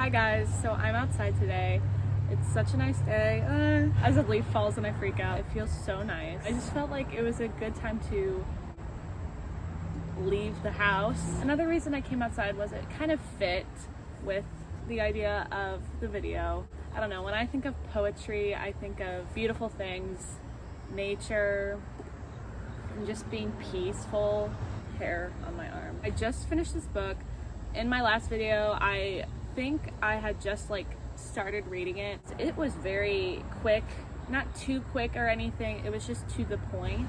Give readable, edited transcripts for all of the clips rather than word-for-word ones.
Hi guys, so I'm outside today. It's such a nice day. As a leaf falls and I freak out. It feels so nice. I just felt like it was a good time to leave the house. Another reason I came outside was it kind of fit with the idea of the video. I don't know, when I think of poetry, I think of beautiful things, nature, and just being peaceful. Hair on my arm. I just finished this book. In my last video, I think I had just started reading it. It was very quick, not too quick or anything. It was just to the point.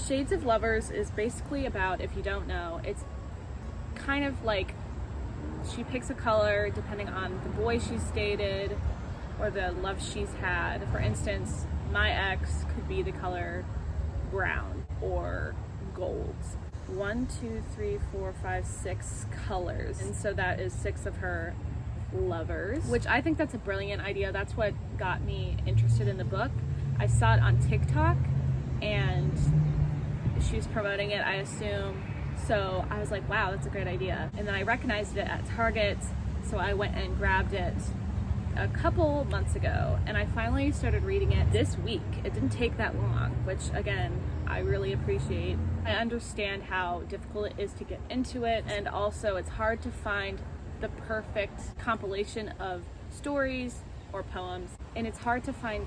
Shades of Lovers is basically about, if you don't know, it's kind of like she picks a color depending on the boy she's dated or the love she's had. For instance, my ex could be the color brown or gold. 1, 2, 3, 4, 5, 6 colors, and so that is 6 of her lovers, which I think that's a brilliant idea. That's what got me interested in the book. I saw it on TikTok and she was promoting it, I assume, so I was like, wow, that's a great idea. And then I recognized it at Target, so I went and grabbed it a couple months ago, and I finally started reading it this week. It didn't take that long, which again, I really appreciate. I understand how difficult it is to get into it, and also it's hard to find the perfect compilation of stories or poems, and it's hard to find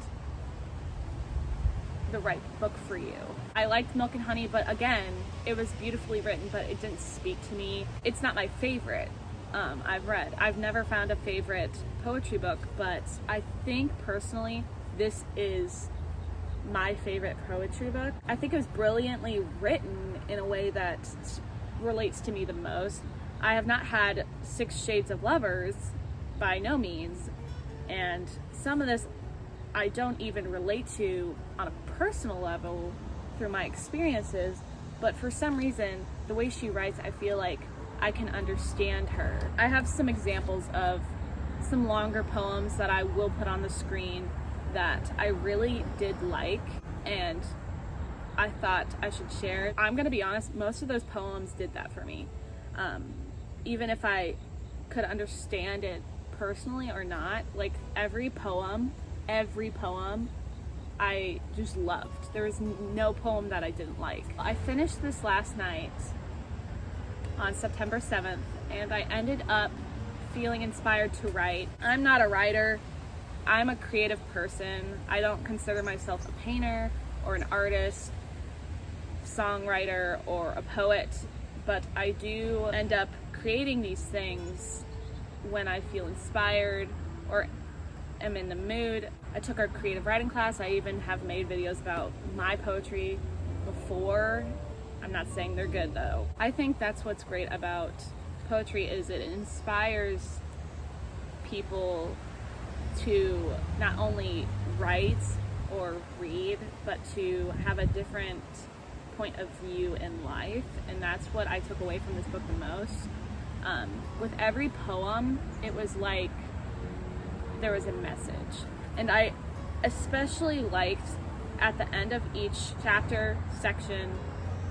the right book for you. I liked Milk and Honey, but again, it was beautifully written, but it didn't speak to me. It's not my favorite I've read. I've never found a favorite poetry book, but I think personally this is my favorite poetry book. I think it was brilliantly written in a way that relates to me the most. I have not had 6 Shades of Lovers, by no means, and some of this I don't even relate to on a personal level through my experiences, but for some reason, the way she writes, I feel like I can understand her. I have some examples of some longer poems that I will put on the screen that I really did like, and I thought I should share. I'm gonna be honest, most of those poems did that for me. Even if I could understand it personally or not, like every poem I just loved. There was no poem that I didn't like. I finished this last night on September 7th, and I ended up feeling inspired to write. I'm not a writer. I'm a creative person. I don't consider myself a painter or an artist, songwriter, or a poet, but I do end up creating these things when I feel inspired or am in the mood. I took our creative writing class. I even have made videos about my poetry before. I'm not saying they're good though. I think that's what's great about poetry is it inspires people to not only write or read, but to have a different point of view in life, and that's what I took away from this book the most. With every poem, it was like there was a message, and I especially liked at the end of each chapter, section,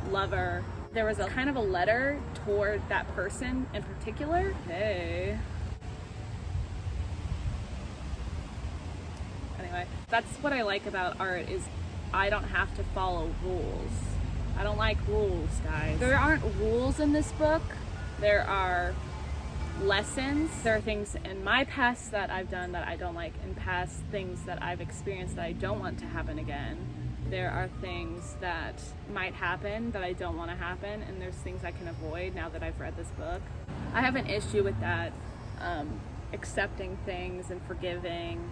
lover, there was a kind of a letter toward that person in particular. Hey. Anyway, that's what I like about art is I don't have to follow rules. I don't like rules, guys. There aren't rules in this book. There are lessons. There are things in my past that I've done that I don't like, and past things that I've experienced that I don't want to happen again. There are things that might happen that I don't want to happen, and there's things I can avoid now that I've read this book. I have an issue with that, accepting things and forgiving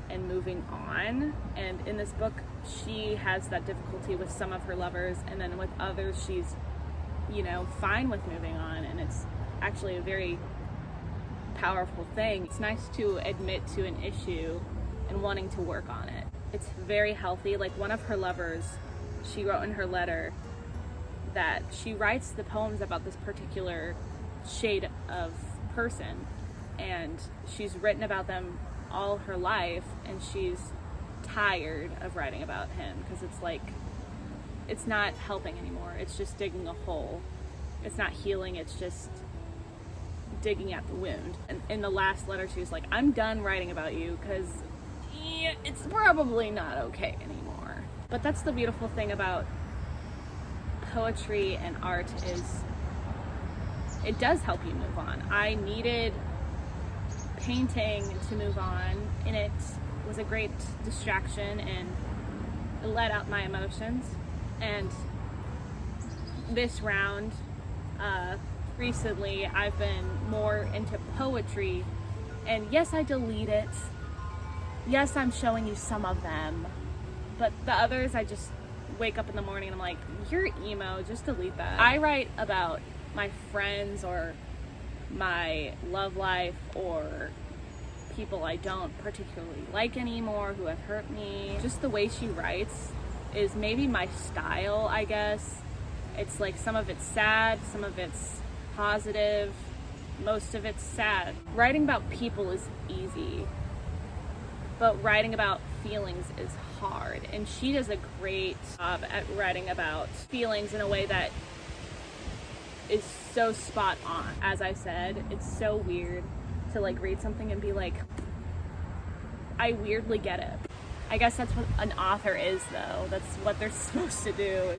and moving on. And in this book, she has that difficulty with some of her lovers, and then with others, she's, fine with moving on, and it's actually a very powerful thing. It's nice to admit to an issue and wanting to work on it. It's very healthy. Like one of her lovers, she wrote in her letter that she writes the poems about this particular shade of person, and she's written about them all her life, and she's tired of writing about him because it's not helping anymore. It's just digging a hole. It's not healing. It's just digging at the wound. And in the last letter, she was like, I'm done writing about you because it's probably not okay anymore. But that's the beautiful thing about poetry and art is it does help you move on. I needed painting to move on, and it was a great distraction and it let out my emotions. And this round, recently, I've been more into poetry, and yes, I delete it. Yes, I'm showing you some of them, but the others, I just wake up in the morning and I'm like, you're emo, just delete that. I write about my friends or my love life or people I don't particularly like anymore who have hurt me. Just the way she writes is maybe my style, I guess. It's like some of it's sad, some of it's positive, most of it's sad. Writing about people is easy, but writing about feelings is hard. And she does a great job at writing about feelings in a way that is so spot on. As I said, it's so weird to like read something and be like, I weirdly get it. I guess that's what an author is, though. That's what they're supposed to do.